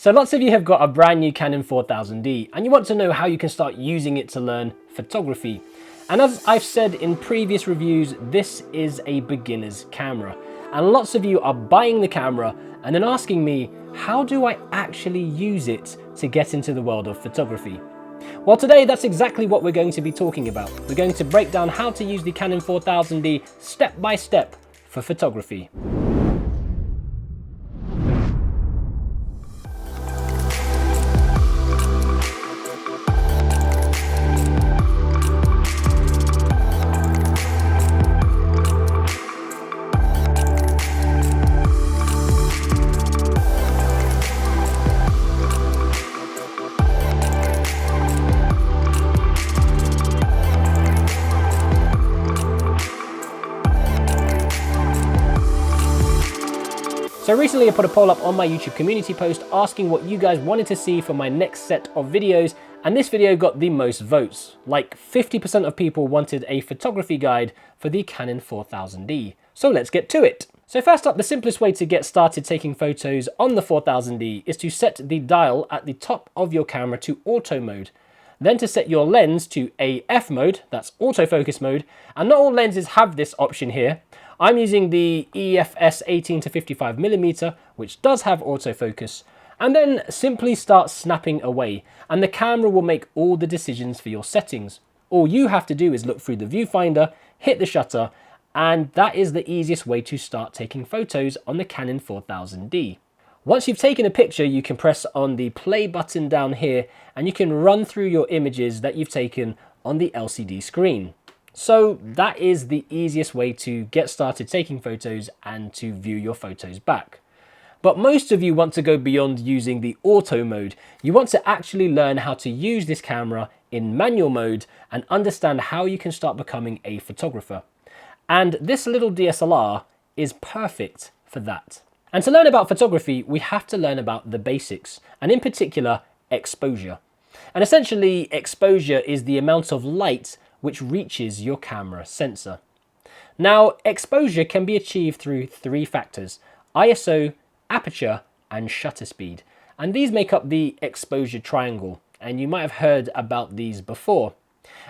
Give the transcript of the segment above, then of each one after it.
So lots of you have got a brand new Canon 4000D and you want to know how you can start using it to learn photography. And as I've said in previous reviews, this is a beginner's camera. And lots of you are buying the camera and then asking me, how do I actually use it to get into the world of photography? Well, today that's exactly what we're going to be talking about. We're going to break down how to use the Canon 4000D step by step for photography. So recently I put a poll up on my YouTube community post asking what you guys wanted to see for my next set of videos, and this video got the most votes. Like 50% of people wanted a photography guide for the Canon 4000D. So let's get to it. So first up, the simplest way to get started taking photos on the 4000D is to set the dial at the top of your camera to auto mode. Then to set your lens to AF mode, that's autofocus mode, and not all lenses have this option here. I'm using the EFS 18 to 55mm, which does have autofocus, and then simply start snapping away, and the camera will make all the decisions for your settings. All you have to do is look through the viewfinder, hit the shutter, and that is the easiest way to start taking photos on the Canon 4000D. Once you've taken a picture, you can press on the play button down here, and you can run through your images that you've taken on the LCD screen. So that is the easiest way to get started taking photos and to view your photos back. But most of you want to go beyond using the auto mode. You want to actually learn how to use this camera in manual mode and understand how you can start becoming a photographer. And this little DSLR is perfect for that. And to learn about photography, we have to learn about the basics, and in particular, exposure. And essentially, exposure is the amount of light which reaches your camera sensor. Now, exposure can be achieved through three factors: ISO, aperture, and shutter speed. And these make up the exposure triangle, and you might have heard about these before.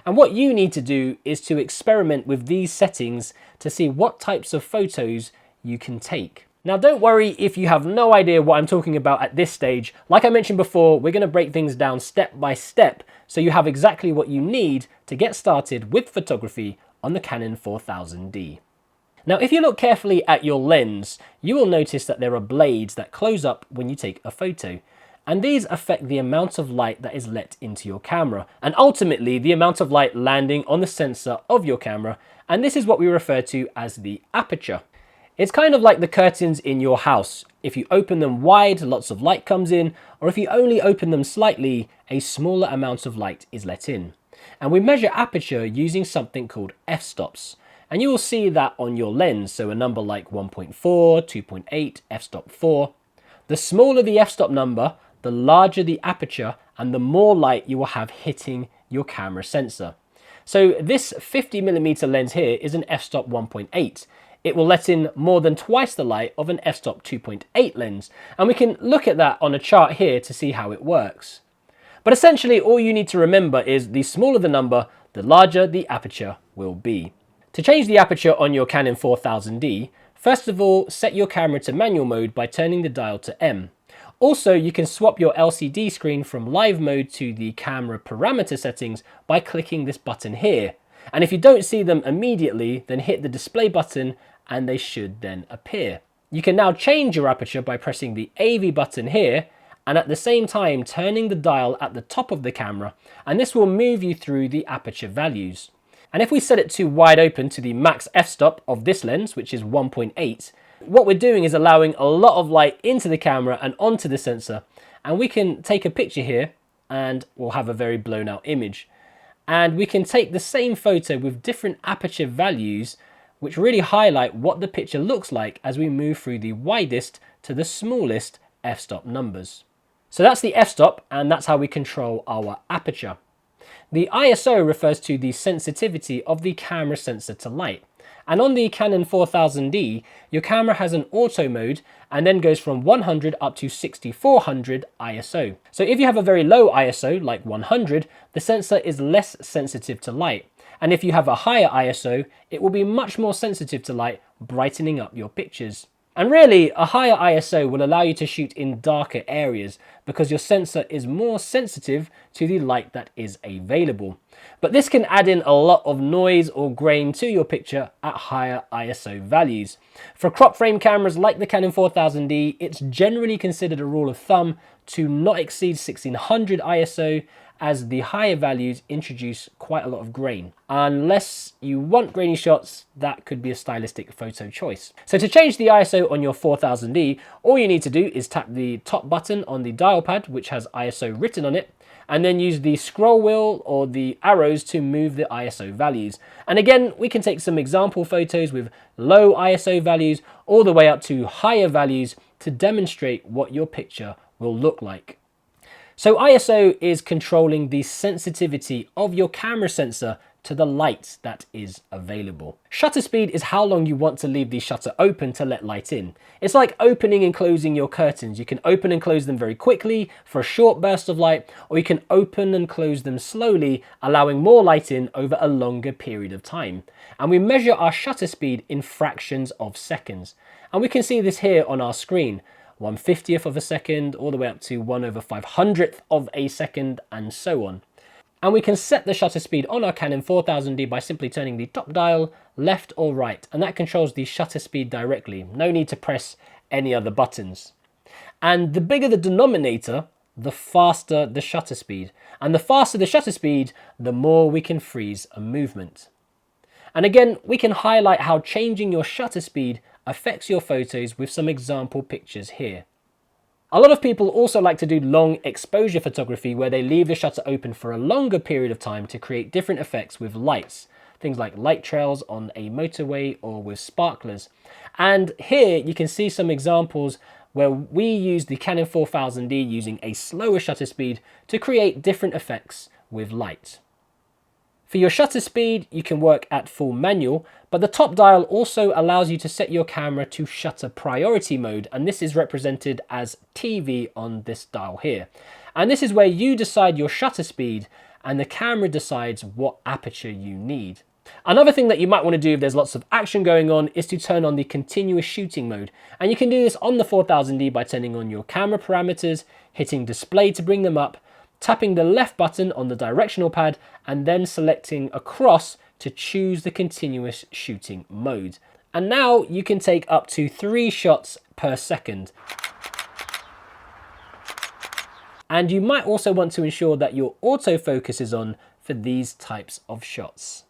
And what you need to do is to experiment with these settings to see what types of photos you can take. Now, don't worry if you have no idea what I'm talking about at this stage. Like I mentioned before, we're going to break things down step by step so you have exactly what you need to get started with photography on the Canon 4000D. Now, if you look carefully at your lens, you will notice that there are blades that close up when you take a photo. And these affect the amount of light that is let into your camera, and ultimately the amount of light landing on the sensor of your camera. And this is what we refer to as the aperture. It's kind of like the curtains in your house. If you open them wide, lots of light comes in, or if you only open them slightly, a smaller amount of light is let in. And we measure aperture using something called f-stops. And you will see that on your lens, so a number like 1.4, 2.8, f-stop 4. The smaller the f-stop number, the larger the aperture, and the more light you will have hitting your camera sensor. So this 50mm lens here is an f-stop 1.8. It will let in more than twice the light of an f-stop 2.8 lens, and we can look at that on a chart here to see how it works. But essentially all you need to remember is the smaller the number, the larger the aperture will be. To change the aperture on your Canon 4000D, first of all, set your camera to manual mode by turning the dial to M. Also, you can swap your LCD screen from live mode to the camera parameter settings by clicking this button here. And if you don't see them immediately, then hit the display button and they should then appear. You can now change your aperture by pressing the AV button here and at the same time turning the dial at the top of the camera, and this will move you through the aperture values. And if we set it to wide open to the max f-stop of this lens, which is 1.8, what we're doing is allowing a lot of light into the camera and onto the sensor, and we can take a picture here and we'll have a very blown out image. And we can take the same photo with different aperture values, which really highlight what the picture looks like as we move through the widest to the smallest f-stop numbers. So that's the f-stop, and that's how we control our aperture. The ISO refers to the sensitivity of the camera sensor to light, And on the Canon 4000D, your camera has an auto mode and then goes from 100 up to 6400 ISO. So if you have a very low ISO, like 100, the sensor is less sensitive to light. And if you have a higher ISO, it will be much more sensitive to light, brightening up your pictures. And really, a higher ISO will allow you to shoot in darker areas because your sensor is more sensitive to the light that is available. But this can add in a lot of noise or grain to your picture at higher ISO values. For crop frame cameras like the Canon 4000D, it's generally considered a rule of thumb to not exceed 1600 ISO, as the higher values introduce quite a lot of grain. Unless you want grainy shots, that could be a stylistic photo choice. So to change the ISO on your 4000D, all you need to do is tap the top button on the dial pad, which has ISO written on it, and then use the scroll wheel or the arrows to move the ISO values. And again, we can take some example photos with low ISO values all the way up to higher values to demonstrate what your picture will look like. So ISO is controlling the sensitivity of your camera sensor to the light that is available. Shutter speed is how long you want to leave the shutter open to let light in. It's like opening and closing your curtains. You can open and close them very quickly for a short burst of light, or you can open and close them slowly, allowing more light in over a longer period of time. And we measure our shutter speed in fractions of seconds. And we can see this here on our screen. 1/50th of a second, all the way up to 1/500th of a second, and so on. And we can set the shutter speed on our Canon 4000D by simply turning the top dial left or right, and that controls the shutter speed directly. No need to press any other buttons. And the bigger the denominator, the faster the shutter speed. And the faster the shutter speed, the more we can freeze a movement. And again, we can highlight how changing your shutter speed affects your photos with some example pictures here. A lot of people also like to do long exposure photography where they leave the shutter open for a longer period of time to create different effects with lights. Things like light trails on a motorway or with sparklers. And here you can see some examples where we use the Canon 4000D using a slower shutter speed to create different effects with light. For your shutter speed, you can work at full manual, but the top dial also allows you to set your camera to shutter priority mode, and this is represented as TV on this dial here. And this is where you decide your shutter speed and the camera decides what aperture you need. Another thing that you might want to do if there's lots of action going on is to turn on the continuous shooting mode. And you can do this on the 4000D by turning on your camera parameters, hitting display to bring them up, tapping the left button on the directional pad, and then selecting across to choose the continuous shooting mode. And now you can take up to 3 shots per second. And you might also want to ensure that your autofocus is on for these types of shots.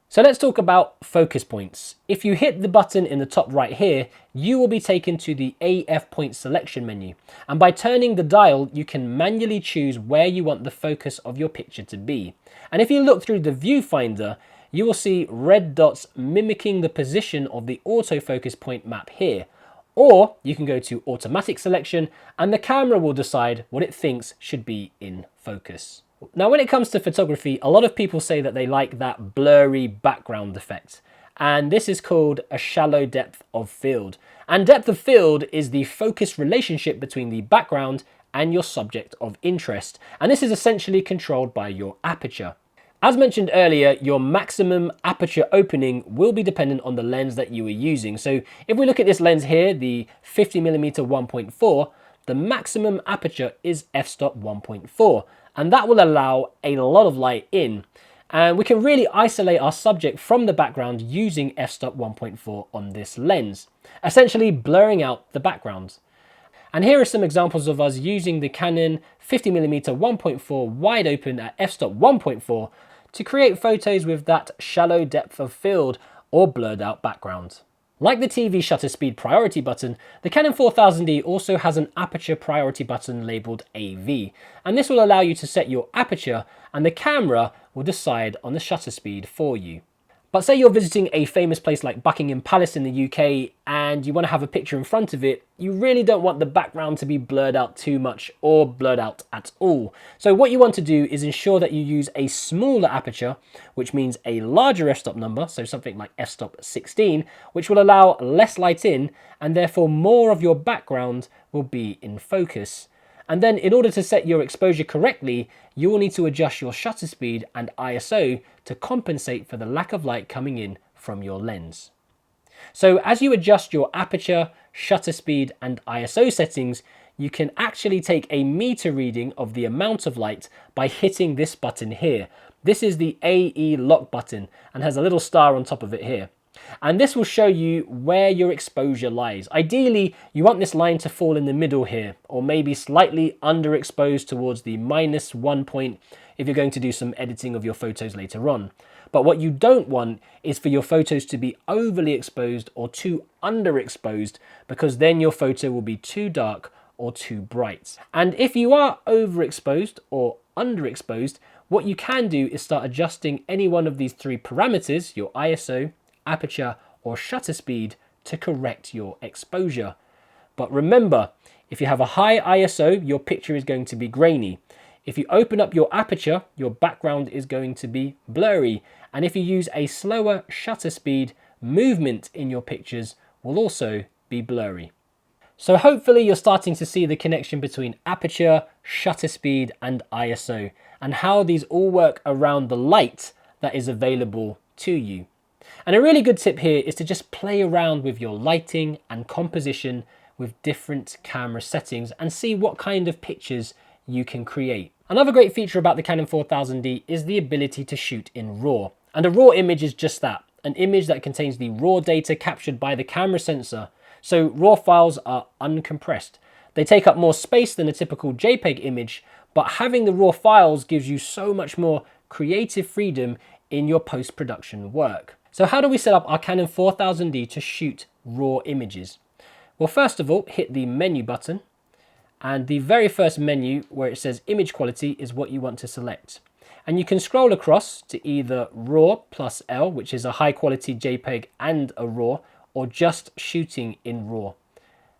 So let's talk about focus points. If you hit the button in the top right here, you will be taken to the AF point selection menu. And by turning the dial, you can manually choose where you want the focus of your picture to be. And if you look through the viewfinder, you will see red dots mimicking the position of the autofocus point map here. Or you can go to automatic selection and the camera will decide what it thinks should be in focus. Now, when it comes to photography, a lot of people say that they like that blurry background effect. And this is called a shallow depth of field. And depth of field is the focus relationship between the background and your subject of interest. And this is essentially controlled by your aperture. As mentioned earlier, your maximum aperture opening will be dependent on the lens that you are using. So if we look at this lens here, the 50mm 1.4, the maximum aperture is f-stop 1.4. And that will allow a lot of light in. And we can really isolate our subject from the background using f-stop 1.4 on this lens, essentially blurring out the background. And here are some examples of us using the Canon 50mm 1.4 wide open at f-stop 1.4 to create photos with that shallow depth of field or blurred out background. Like the TV shutter speed priority button, the Canon 4000D also has an aperture priority button labeled AV, and this will allow you to set your aperture and the camera will decide on the shutter speed for you. But say you're visiting a famous place like Buckingham Palace in the UK and you want to have a picture in front of it, you really don't want the background to be blurred out too much or blurred out at all. So what you want to do is ensure that you use a smaller aperture, which means a larger f-stop number, so something like f-stop 16, which will allow less light in and therefore more of your background will be in focus. And then in order to set your exposure correctly, you will need to adjust your shutter speed and ISO to compensate for the lack of light coming in from your lens. So as you adjust your aperture, shutter speed and ISO settings, you can actually take a meter reading of the amount of light by hitting this button here. This is the AE lock button and has a little star on top of it here. And this will show you where your exposure lies. Ideally, you want this line to fall in the middle here, or maybe slightly underexposed towards the -1 point if you're going to do some editing of your photos later on. But what you don't want is for your photos to be overly exposed or too underexposed, because then your photo will be too dark or too bright. And if you are overexposed or underexposed, what you can do is start adjusting any one of these three parameters, your ISO, aperture or shutter speed, to correct your exposure. But remember, if you have a high ISO, your picture is going to be grainy. If you open up your aperture, your background is going to be blurry. And if you use a slower shutter speed, movement in your pictures will also be blurry. So hopefully you're starting to see the connection between aperture, shutter speed and ISO, and how these all work around the light that is available to you. And a really good tip here is to just play around with your lighting and composition with different camera settings and see what kind of pictures you can create. Another great feature about the Canon 4000D is the ability to shoot in RAW. And a RAW image is just that, an image that contains the raw data captured by the camera sensor. So RAW files are uncompressed. They take up more space than a typical JPEG image, but having the RAW files gives you so much more creative freedom in your post-production work. So how do we set up our Canon 4000D to shoot RAW images? Well, first of all, hit the menu button, and the very first menu where it says image quality is what you want to select. And you can scroll across to either RAW plus L, which is a high quality JPEG and a RAW, or just shooting in RAW.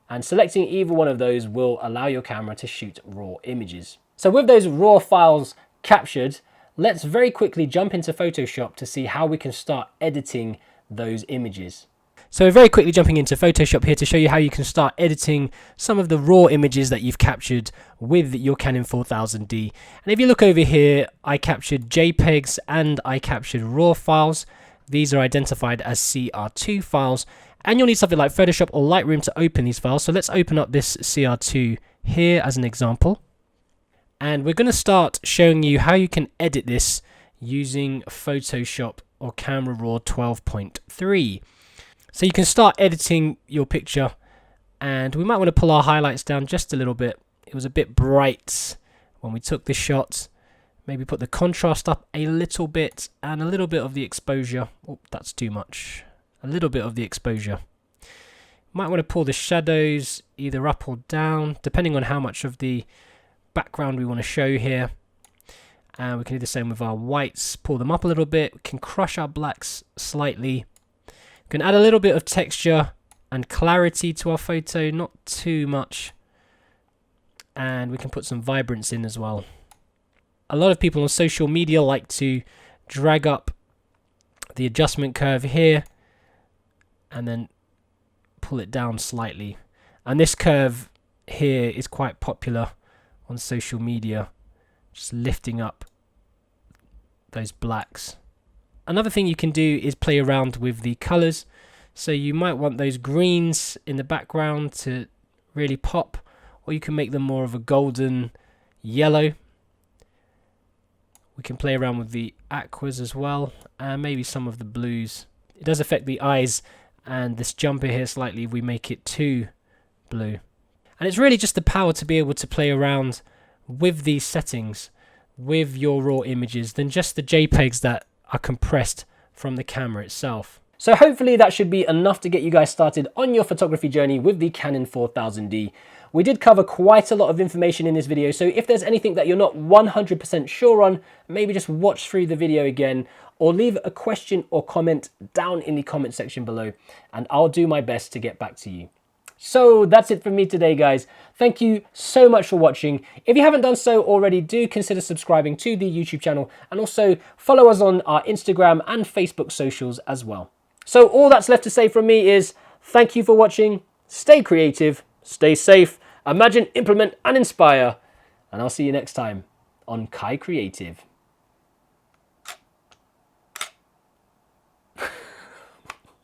And selecting either one of those will allow your camera to shoot RAW images. So with those RAW files captured, let's very quickly jump into Photoshop to see how we can start editing those images. So very quickly jumping into Photoshop here to show you how you can start editing some of the raw images that you've captured with your Canon 4000D. And if you look over here, I captured JPEGs and I captured RAW files. These are identified as CR2 files, and you'll need something like Photoshop or Lightroom to open these files. So let's open up this CR2 here as an example. And we're going to start showing you how you can edit this using Photoshop or Camera Raw 12.3. So you can start editing your picture, and we might want to pull our highlights down just a little bit. It was a bit bright when we took this shot. Maybe put the contrast up a little bit and a little bit of the exposure. Oh, that's too much. A little bit of the exposure. Might want to pull the shadows either up or down, depending on how much of the background we want to show here. And we can do the same with our whites. Pull them up a little bit. We can crush our blacks slightly. We can add a little bit of texture and clarity to our photo, not too much. And we can put some vibrance in as well. A lot of people on social media like to drag up the adjustment curve here and then pull it down slightly. And this curve here is quite popular on social media, just lifting up those blacks. Another thing you can do is play around with the colors. So you might want those greens in the background to really pop, or you can make them more of a golden yellow. We can play around with the aquas as well, and maybe some of the blues. It does affect the eyes and this jumper here slightly if we make it too blue. And it's really just the power to be able to play around with these settings with your raw images than just the JPEGs that are compressed from the camera itself. So hopefully that should be enough to get you guys started on your photography journey with the Canon 4000D. We did cover quite a lot of information in this video, so if there's anything that you're not 100% sure on, maybe just watch through the video again, or leave a question or comment down in the comment section below, and I'll do my best to get back to you. So that's it from me today, guys. Thank you so much for watching. If you haven't done so already, do consider subscribing to the YouTube channel, and also follow us on our Instagram and Facebook socials as well. So all that's left to say from me is thank you for watching, stay creative, stay safe, imagine, implement, and inspire, and I'll see you next time on KaiCreative.